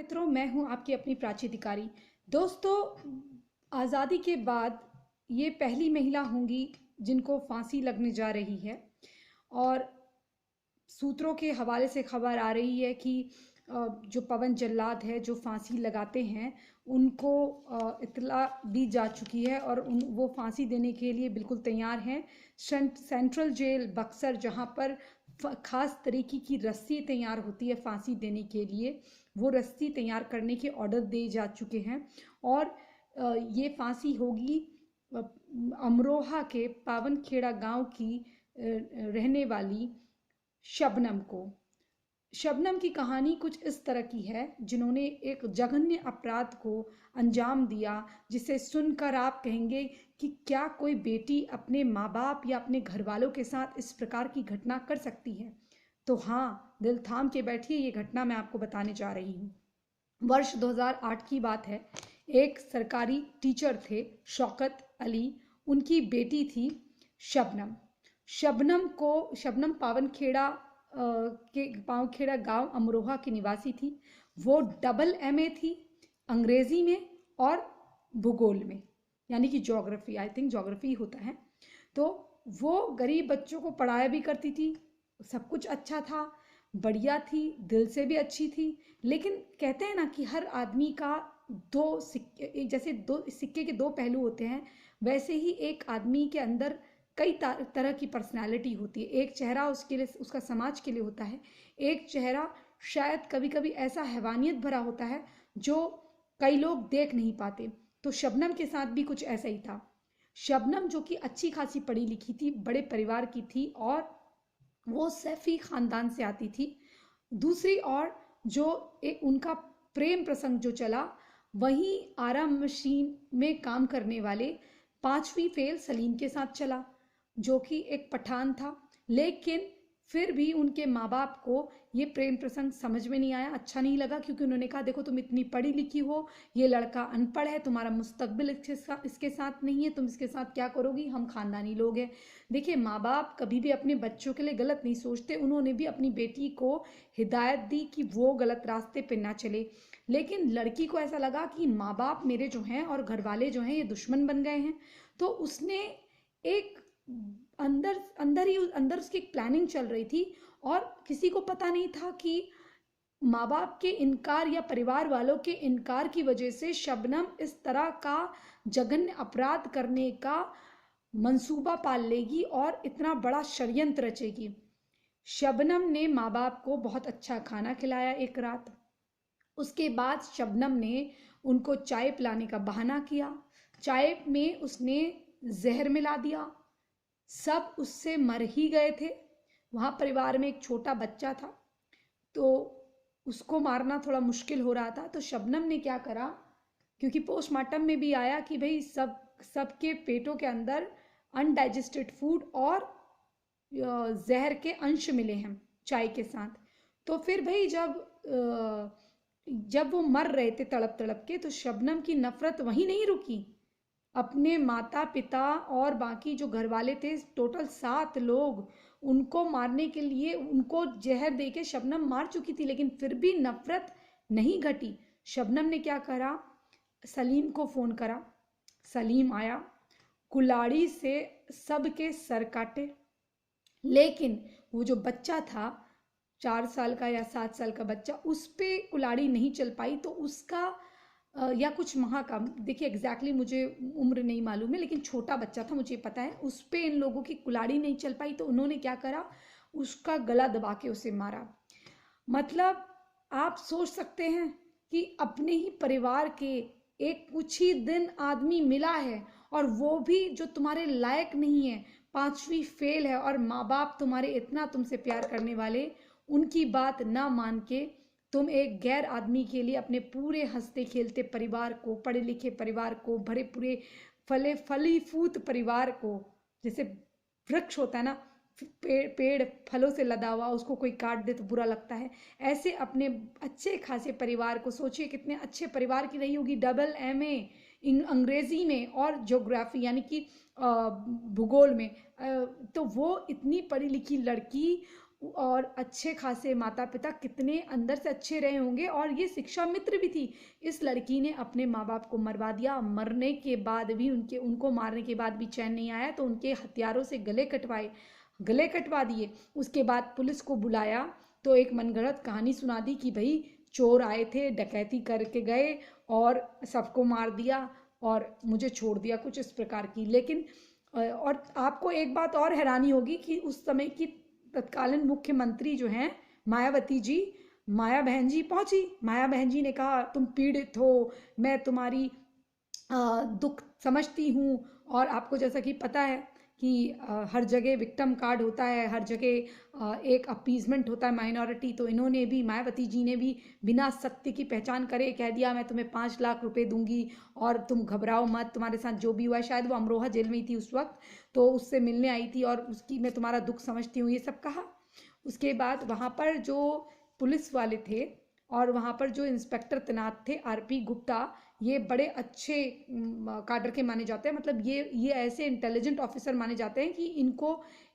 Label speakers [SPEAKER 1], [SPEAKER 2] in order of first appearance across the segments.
[SPEAKER 1] मित्रों, मैं हूं आपकी अपनी प्राची अधिकारी। दोस्तों, आज़ादी के बाद ये पहली महिला होंगी जिनको फांसी लगने जा रही है। और सूत्रों के हवाले से खबर आ रही है कि जो पवन जल्लाद है जो फांसी लगाते हैं उनको इत्तला दी जा चुकी है और वो फांसी देने के लिए बिल्कुल तैयार हैं। सेंट्रल जेल बक्सर, जहां पर खास तरीके की रस्सी तैयार होती है फांसी देने के लिए, वो रस्सी तैयार करने के ऑर्डर दे जा चुके हैं। और ये फांसी होगी अमरोहा के पावनखेड़ा गांव की रहने वाली शबनम को। शबनम की कहानी कुछ इस तरह की है, जिन्होंने एक जघन्य अपराध को अंजाम दिया, जिसे सुनकर आप कहेंगे कि क्या कोई बेटी अपने माँ बाप या अपने घर वालों के साथ इस प्रकार की घटना कर सकती है। तो हाँ, दिल थाम के बैठिए, ये घटना मैं आपको बताने जा रही हूँ। वर्ष 2008 की बात है। एक सरकारी टीचर थे शौकत अली, उनकी बेटी थी शबनम। शबनम पावनखेड़ा गांव अमरोहा की निवासी थी। वो डबल एमए थी अंग्रेजी में और भूगोल में, यानी कि ज्योग्राफी, आई थिंक ज्योग्राफी होता है। तो वो गरीब बच्चों को पढ़ाया भी करती थी, सब कुछ अच्छा था, बढ़िया थी, दिल से भी अच्छी थी। लेकिन कहते हैं ना कि हर आदमी का दो सिक्के, जैसे दो सिक्के के दो पहलू होते हैं, वैसे ही एक आदमी के अंदर कई तरह की पर्सनालिटी होती है। एक चेहरा उसके लिए, उसका समाज के लिए होता है। एक चेहरा शायद कभी कभी ऐसा हैवानियत भरा होता है जो कई लोग देख नहीं पाते। तो शबनम के साथ भी कुछ ऐसा ही था। शबनम, जो कि अच्छी खासी पढ़ी लिखी थी, बड़े परिवार की थी और वो सैफी खानदान से आती थी। दूसरी ओर जो एक उनका प्रेम प्रसंग जो चला, वहीं आराम मशीन में काम करने वाले 5वीं फेल सलीम के साथ चला, जो कि एक पठान था। लेकिन फिर भी उनके माँ बाप को ये प्रेम प्रसंग समझ में नहीं आया, अच्छा नहीं लगा, क्योंकि उन्होंने कहा देखो तुम इतनी पढ़ी लिखी हो, ये लड़का अनपढ़ है, तुम्हारा मुस्तकबिल इसके साथ नहीं है, तुम इसके साथ क्या करोगी, हम खानदानी लोग हैं। देखिए, माँ बाप कभी भी अपने बच्चों के लिए गलत नहीं सोचते। उन्होंने भी अपनी बेटी को हिदायत दी कि वो गलत रास्ते पे ना चले। लेकिन लड़की को ऐसा लगा कि माँ बाप मेरे जो हैं और घर वाले जो हैं ये दुश्मन बन गए हैं। तो उसने एक अंदर अंदर उसकी एक प्लानिंग चल रही थी, और किसी को पता नहीं था कि माँ बाप के इनकार या परिवार वालों के इनकार की वजह से शबनम इस तरह का जघन्य अपराध करने का मंसूबा पाल लेगी और इतना बड़ा षड्यंत्र रचेगी। शबनम ने माँ बाप को बहुत अच्छा खाना खिलाया एक रात। उसके बाद शबनम ने उनको चाय पिलाने का बहाना किया। चाय में उसने जहर मिला दिया। सब उससे मर ही गए थे। वहाँ परिवार में एक छोटा बच्चा था, तो उसको मारना थोड़ा मुश्किल हो रहा था। तो शबनम ने क्या करा, क्योंकि पोस्टमार्टम में भी आया कि भाई सबके पेटों के अंदर अनडाइजेस्टेड फूड और जहर के अंश मिले हैं चाय के साथ। तो फिर भाई जब वो मर रहे थे तड़प तड़प के, तो शबनम की नफरत वहीं नहीं रुकी। अपने माता पिता और बाकी जो घर वाले थे, टोटल 7 लोग, उनको मारने के लिए उनको जहर देके शबनम मार चुकी थी। लेकिन फिर भी नफरत नहीं घटी। शबनम ने क्या करा, सलीम को फोन करा। सलीम आया, कुल्हाड़ी से सबके सर काटे। लेकिन वो जो बच्चा था, 4 साल का या 7 साल का बच्चा, उस पे कुल्हाड़ी नहीं चल पाई। तो उसका या कुछ माह का, देखिए एग्जैक्टली मुझे उम्र नहीं मालूम है, लेकिन छोटा बच्चा था, मुझे पता है, उस पे इन लोगों की कुल्हाड़ी नहीं चल पाई। तो उन्होंने क्या करा, उसका गला दबा के उसे मारा। मतलब आप सोच सकते हैं कि अपने ही परिवार के एक कुछ ही दिन आदमी मिला है, और वो भी जो तुम्हारे लायक नहीं है, 5वीं फेल है, और माँ बाप तुम्हारे इतना तुमसे प्यार करने वाले, उनकी बात ना मान के तुम एक गैर आदमी के लिए अपने पूरे हंसते खेलते परिवार को, पढ़े लिखे परिवार को, भरे पूरे फली फूट परिवार को, जैसे वृक्ष होता है ना, पेड़ फलों से लदा हुआ, उसको कोई काट दे तो बुरा लगता है, ऐसे अपने अच्छे खासे परिवार को, सोचिए कितने अच्छे परिवार की रही होगी, डबल एमए अंग्रेजी में और ज्योग्राफी यानी कि भूगोल में। तो वो इतनी पढ़ी लिखी लड़की और अच्छे खासे माता पिता कितने अंदर से अच्छे रहे होंगे, और ये शिक्षा मित्र भी थी। इस लड़की ने अपने माँ बाप को मरवा दिया, मरने के बाद भी उनको मारने के बाद भी चैन नहीं आया, तो उनके हथियारों से गले कटवा दिए। उसके बाद पुलिस को बुलाया तो एक मनगढ़ंत कहानी सुना दी कि भाई चोर आए थे, डकैती करके गए और सबको मार दिया और मुझे छोड़ दिया, कुछ इस प्रकार की। लेकिन और आपको एक बात और हैरानी होगी कि उस समय की तत्कालीन मुख्यमंत्री जो हैं मायावती जी, माया बहन जी पहुंची। माया बहन जी ने कहा तुम पीड़ित हो, मैं तुम्हारी दुख समझती हूँ। और आपको जैसा कि पता है कि हर जगह विक्टिम कार्ड होता है, हर जगह एक अपीजमेंट होता है माइनॉरिटी, तो इन्होंने भी, मायावती जी ने भी बिना सत्य की पहचान करे कह दिया मैं तुम्हें 5 लाख रुपए दूंगी और तुम घबराओ मत, तुम्हारे साथ जो भी हुआ है। शायद वो अमरोहा जेल में ही थी उस वक्त, तो उससे मिलने आई थी और उसकी मैं तुम्हारा दुख समझती हूँ, ये सब कहा। उसके बाद वहाँ पर जो पुलिस वाले थे और वहाँ पर जो इंस्पेक्टर तैनात थे आरपी गुप्ता, ये बड़े अच्छे काडर के माने जाते हैं। मतलब ये ऐसे इंटेलिजेंट ऑफिसर माने जाते हैं कि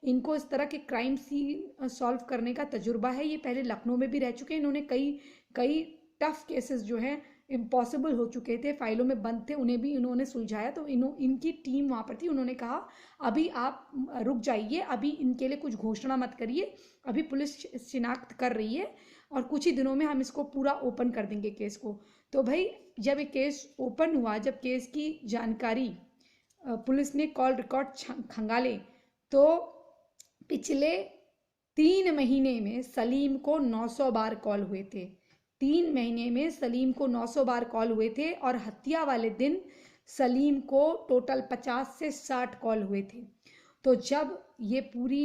[SPEAKER 1] इनको इस तरह के क्राइम सीन सॉल्व करने का तजुर्बा है। ये पहले लखनऊ में भी रह चुके हैं, इन्होंने कई कई टफ केसेस जो हैं इम्पॉसिबल हो चुके थे, फाइलों में बंद थे, उन्हें भी इन्होंने सुलझाया। तो इनकी टीम वहाँ पर थी। उन्होंने कहा अभी आप रुक जाइए, अभी इनके लिए कुछ घोषणा मत करिए, अभी पुलिस शिनाख्त कर रही है और कुछ ही दिनों में हम इसको पूरा ओपन कर देंगे केस को। तो भाई जब ये केस ओपन हुआ, जब केस की जानकारी पुलिस ने कॉल रिकॉर्ड खंगाले, तो पिछले 3 महीने में सलीम को 900 बार कॉल हुए थे। 3 महीने में सलीम को 900 बार कॉल हुए थे और हत्या वाले दिन सलीम को टोटल 50 से 60 कॉल हुए थे। तो जब ये पूरी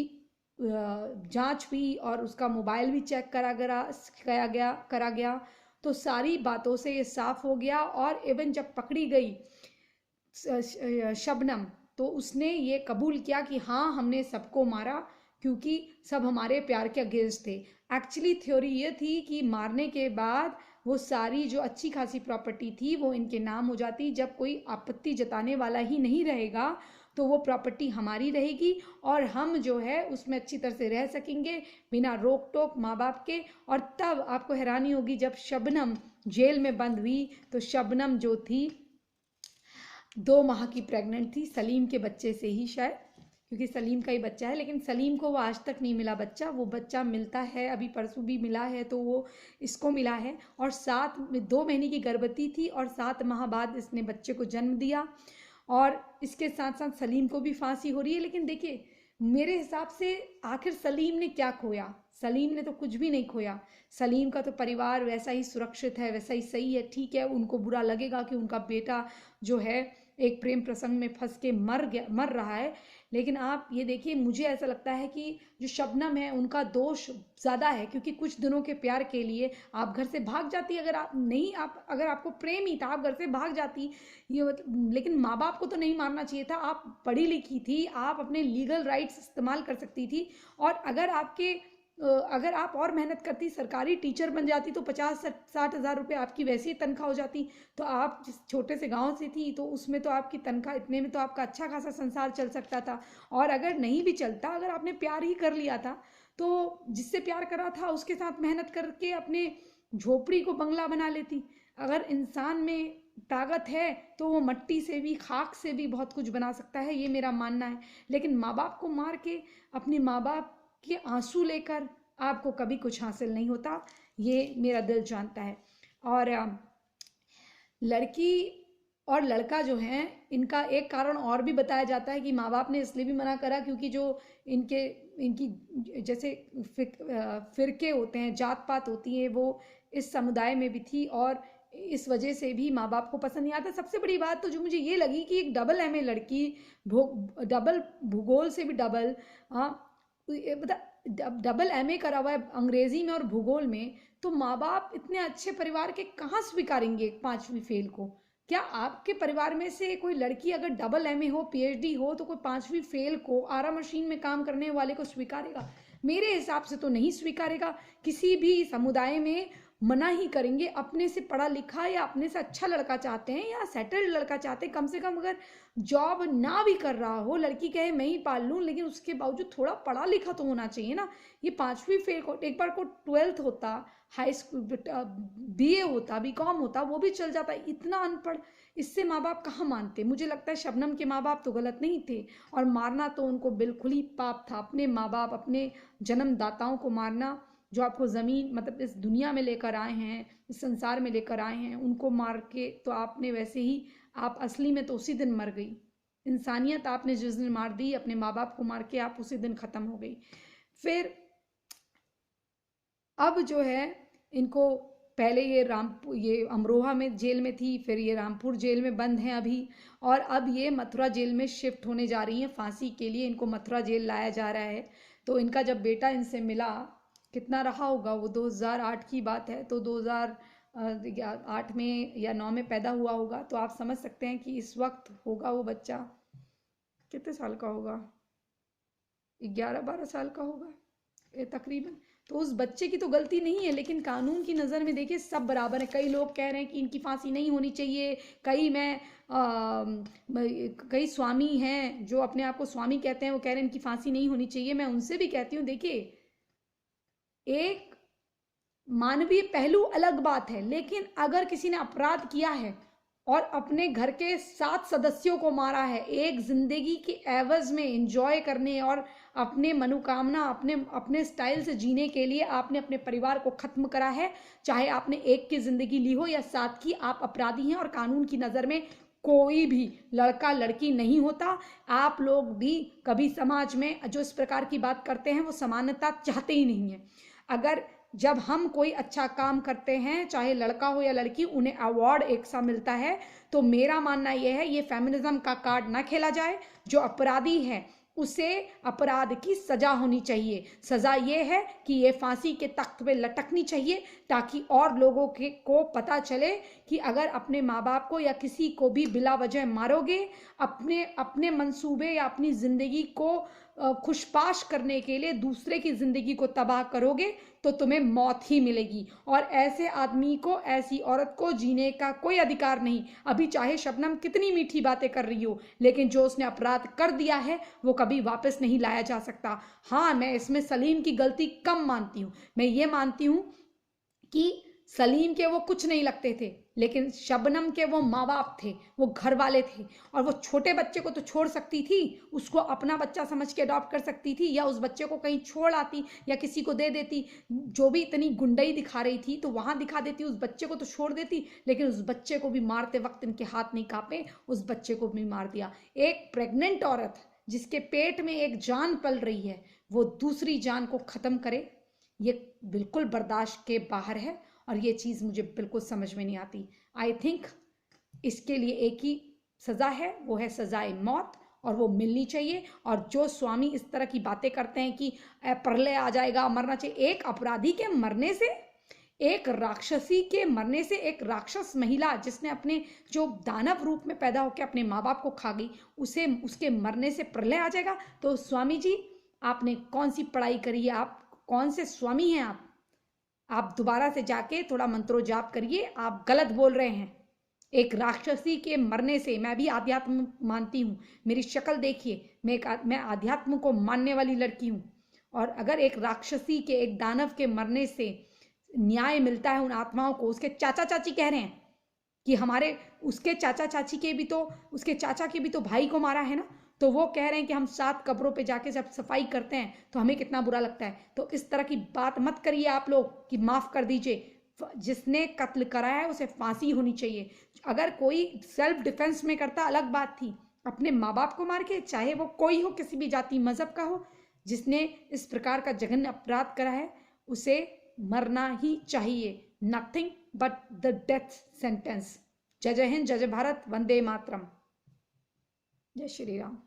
[SPEAKER 1] जांच हुई और उसका मोबाइल भी चेक करा गया तो सारी बातों से ये साफ हो गया। और इवन जब पकड़ी गई शबनम, तो उसने ये कबूल किया कि हाँ हमने सबको मारा क्योंकि सब हमारे प्यार के अगेंस्ट थे। एक्चुअली थ्योरी ये थी कि मारने के बाद वो सारी जो अच्छी खासी प्रॉपर्टी थी वो इनके नाम हो जाती, जब कोई आपत्ति जताने वाला ही नहीं रहेगा तो वो प्रॉपर्टी हमारी रहेगी और हम जो है उसमें अच्छी तरह से रह सकेंगे बिना रोक टोक माँ बाप के। और तब आपको हैरानी होगी जब शबनम जेल में बंद हुई, तो शबनम जो थी 2 माह की प्रेग्नेंट थी, सलीम के बच्चे से ही शायद, क्योंकि सलीम का ही बच्चा है। लेकिन सलीम को वो आज तक नहीं मिला बच्चा, वो बच्चा मिलता है, अभी परसों भी मिला है, तो वो इसको मिला है। और 2 महीने की गर्भवती थी और 7 माह बाद इसने बच्चे को जन्म दिया। और इसके साथ साथ सलीम को भी फांसी हो रही है। लेकिन देखिए मेरे हिसाब से आखिर सलीम ने क्या खोया? सलीम ने तो कुछ भी नहीं खोया। सलीम का तो परिवार वैसा ही सुरक्षित है, वैसा ही सही है, ठीक है। उनको बुरा लगेगा कि उनका बेटा जो है एक प्रेम प्रसंग में फंस के मर रहा है। लेकिन आप ये देखिए, मुझे ऐसा लगता है कि जो शबनम है उनका दोष ज़्यादा है, क्योंकि कुछ दिनों के प्यार के लिए आप घर से भाग जाती। अगर आपको प्रेम ही था आप घर से भाग जाती, ये लेकिन माँ बाप को तो नहीं मारना चाहिए था। आप पढ़ी लिखी थी, आप अपने लीगल राइट्स इस्तेमाल कर सकती थी। और अगर आप और मेहनत करती, सरकारी टीचर बन जाती, तो 50-60 हज़ार रुपये आपकी वैसे ही तनख्वाह हो जाती। तो आप जिस छोटे से गांव से थी तो उसमें तो आपकी तनख्वाह इतने में तो आपका अच्छा खासा संसार चल सकता था। और अगर नहीं भी चलता, अगर आपने प्यार ही कर लिया था तो जिससे प्यार करा था उसके साथ मेहनत करके अपने झोपड़ी को बंगला बना लेती। अगर इंसान में ताकत है तो वो मट्टी से भी, खाक से भी बहुत कुछ बना सकता है, ये मेरा मानना है। लेकिन माँ बाप को मार के, अपने माँ बाप के आंसू लेकर आपको कभी कुछ हासिल नहीं होता, ये मेरा दिल जानता है। और लड़की और लड़का जो हैं, इनका एक कारण और भी बताया जाता है कि माँ बाप ने इसलिए भी मना करा क्योंकि जो इनकी जैसे फिरके होते हैं, जात पात होती है, वो इस समुदाय में भी थी और इस वजह से भी माँ बाप को पसंद नहीं आता। सबसे बड़ी बात तो जो मुझे ये लगी कि एक डबल एमए लड़की, डबल भूगोल से भी डबल, डबल एमए करा हुआ है अंग्रेजी में और भूगोल में, तो माँ बाप इतने अच्छे परिवार के कहाँ स्वीकारेंगे 5वीं फेल को? क्या आपके परिवार में से कोई लड़की अगर डबल एमए हो, पीएचडी हो, तो कोई 5वीं फेल को आरा मशीन में काम करने वाले को स्वीकारेगा? मेरे हिसाब से तो नहीं स्वीकारेगा। किसी भी समुदाय में मना ही करेंगे। अपने से पढ़ा लिखा या अपने से अच्छा लड़का चाहते हैं या सेटल्ड लड़का चाहते हैं, कम से कम अगर जॉब ना भी कर रहा हो, लड़की कहे मैं ही पाल लूँ, लेकिन उसके बावजूद थोड़ा पढ़ा लिखा तो होना चाहिए ना। ये 5वीं फेल को, एक बार को 12th होता, हाई स्कूल BA होता, BCom होता, वो भी चल जाता। इतना अनपढ़, इससे माँ बाप कहाँ मानते। मुझे लगता है शबनम के माँ बाप तो गलत नहीं थे, और मारना तो उनको बिल्कुल ही पाप था। अपने माँ बाप, अपने जन्मदाताओं को मारना, जो आपको ज़मीन मतलब इस दुनिया में लेकर आए हैं, इस संसार में लेकर आए हैं, उनको मार के तो आपने वैसे ही, आप असली में तो उसी दिन मर गई। इंसानियत आपने जिस दिन मार दी, अपने माँ बाप को मार के, आप उसी दिन ख़त्म हो गई। फिर अब जो है इनको, पहले ये अमरोहा में जेल में थी, फिर ये रामपुर जेल में बंद हैं अभी, और अब ये मथुरा जेल में शिफ्ट होने जा रही हैं फांसी के लिए। इनको मथुरा जेल लाया जा रहा है। तो इनका जब बेटा इनसे मिला, कितना रहा होगा वो, 2008 की बात है, तो 2008 में या 9 में पैदा हुआ होगा। तो आप समझ सकते हैं कि इस वक्त होगा वो बच्चा कितने साल का होगा, 11-12 साल का होगा तकरीबन। तो उस बच्चे की तो गलती नहीं है, लेकिन कानून की नज़र में देखिए सब बराबर है। कई लोग कह रहे हैं कि इनकी फांसी नहीं होनी चाहिए, कई स्वामी हैं जो अपने आप को स्वामी कहते हैं, वो कह रहे हैं इनकी फांसी नहीं होनी चाहिए। मैं उनसे भी कहती हूँ, देखिए एक मानवीय पहलू अलग बात है, लेकिन अगर किसी ने अपराध किया है और अपने घर के 7 सदस्यों को मारा है, एक जिंदगी के एवज में एंजॉय करने और अपने मनोकामना, अपने स्टाइल से जीने के लिए आपने अपने परिवार को खत्म करा है। चाहे आपने एक की जिंदगी ली हो या 7 की, आप अपराधी हैं। और कानून की नज़र में कोई भी लड़का लड़की नहीं होता। आप लोग भी कभी समाज में जो इस प्रकार की बात करते हैं, वो समानता चाहते ही नहीं है। अगर जब हम कोई अच्छा काम करते हैं, चाहे लड़का हो या लड़की, उन्हें अवार्ड एक सा मिलता है। तो मेरा मानना यह है, ये फेमिनिज्म का कार्ड ना खेला जाए। जो अपराधी है उसे अपराध की सजा होनी चाहिए। सजा ये है कि ये फांसी के तख्त पे लटकनी चाहिए, ताकि और लोगों को पता चले कि अगर अपने माँ बाप को या किसी को भी बिला वजह मारोगे, अपने मंसूबे या अपनी जिंदगी को खुशपाश करने के लिए दूसरे की जिंदगी को तबाह करोगे, तो तुम्हें मौत ही मिलेगी। और ऐसे आदमी को, ऐसी औरत को जीने का कोई अधिकार नहीं। अभी चाहे शबनम कितनी मीठी बातें कर रही हो, लेकिन जो उसने अपराध कर दिया है वो कभी वापस नहीं लाया जा सकता। हाँ, मैं इसमें सलीम की गलती कम मानती हूँ। मैं ये मानती हूँ कि सलीम के वो कुछ नहीं लगते थे, लेकिन शबनम के वो माँ बाप थे, वो घर वाले थे। और वो छोटे बच्चे को तो छोड़ सकती थी, उसको अपना बच्चा समझ के अडॉप्ट कर सकती थी, या उस बच्चे को कहीं छोड़ आती या किसी को दे देती। जो भी इतनी गुंडई दिखा रही थी तो वहां दिखा देती, उस बच्चे को तो छोड़ देती। लेकिन उस बच्चे को भी मारते वक्त इनके हाथ नहीं कांपे, उस बच्चे को भी मार दिया। एक प्रेग्नेंट औरत जिसके पेट में एक जान पल रही है, वो दूसरी जान को खत्म करे, ये बिल्कुल बर्दाश्त के बाहर है। और ये चीज़ मुझे बिल्कुल समझ में नहीं आती। आई थिंक इसके लिए एक ही सज़ा है, वो है सज़ाए मौत, और वो मिलनी चाहिए। और जो स्वामी इस तरह की बातें करते हैं कि प्रलय आ जाएगा, मरना चाहिए, एक अपराधी के मरने से, एक राक्षसी के मरने से, एक राक्षस महिला जिसने अपने जो दानव रूप में पैदा होकर अपने माँ बाप को खा गई, उसके मरने से प्रलय आ जाएगा? तो स्वामी जी, आपने कौन सी पढ़ाई करी है? आप कौन से स्वामी हैं? आप दोबारा से जाके थोड़ा मंत्रो जाप करिए, आप गलत बोल रहे हैं। एक राक्षसी के मरने से, मैं भी आध्यात्म मानती हूँ, मेरी शक्ल देखिए, मैं आध्यात्म को मानने वाली लड़की हूँ। और अगर एक राक्षसी के, एक दानव के मरने से न्याय मिलता है उन आत्माओं को, उसके चाचा चाची कह रहे हैं कि उसके चाचा चाची के भी तो, उसके चाचा के भी तो भाई को मारा है ना, तो वो कह रहे हैं कि हम 7 कब्रों पे जाके जब सफाई करते हैं तो हमें कितना बुरा लगता है। तो इस तरह की बात मत करिए आप लोग कि माफ कर दीजिए। जिसने कत्ल कराया है उसे फांसी होनी चाहिए। अगर कोई सेल्फ डिफेंस में करता अलग बात थी, अपने माँ बाप को मार के, चाहे वो कोई हो, किसी भी जाति मजहब का हो, जिसने इस प्रकार का जघन्य अपराध करा है उसे मरना ही चाहिए। Nothing but the death sentence. जय जय हिंद, जय जय भारत, वंदे मातरम, जय श्री राम।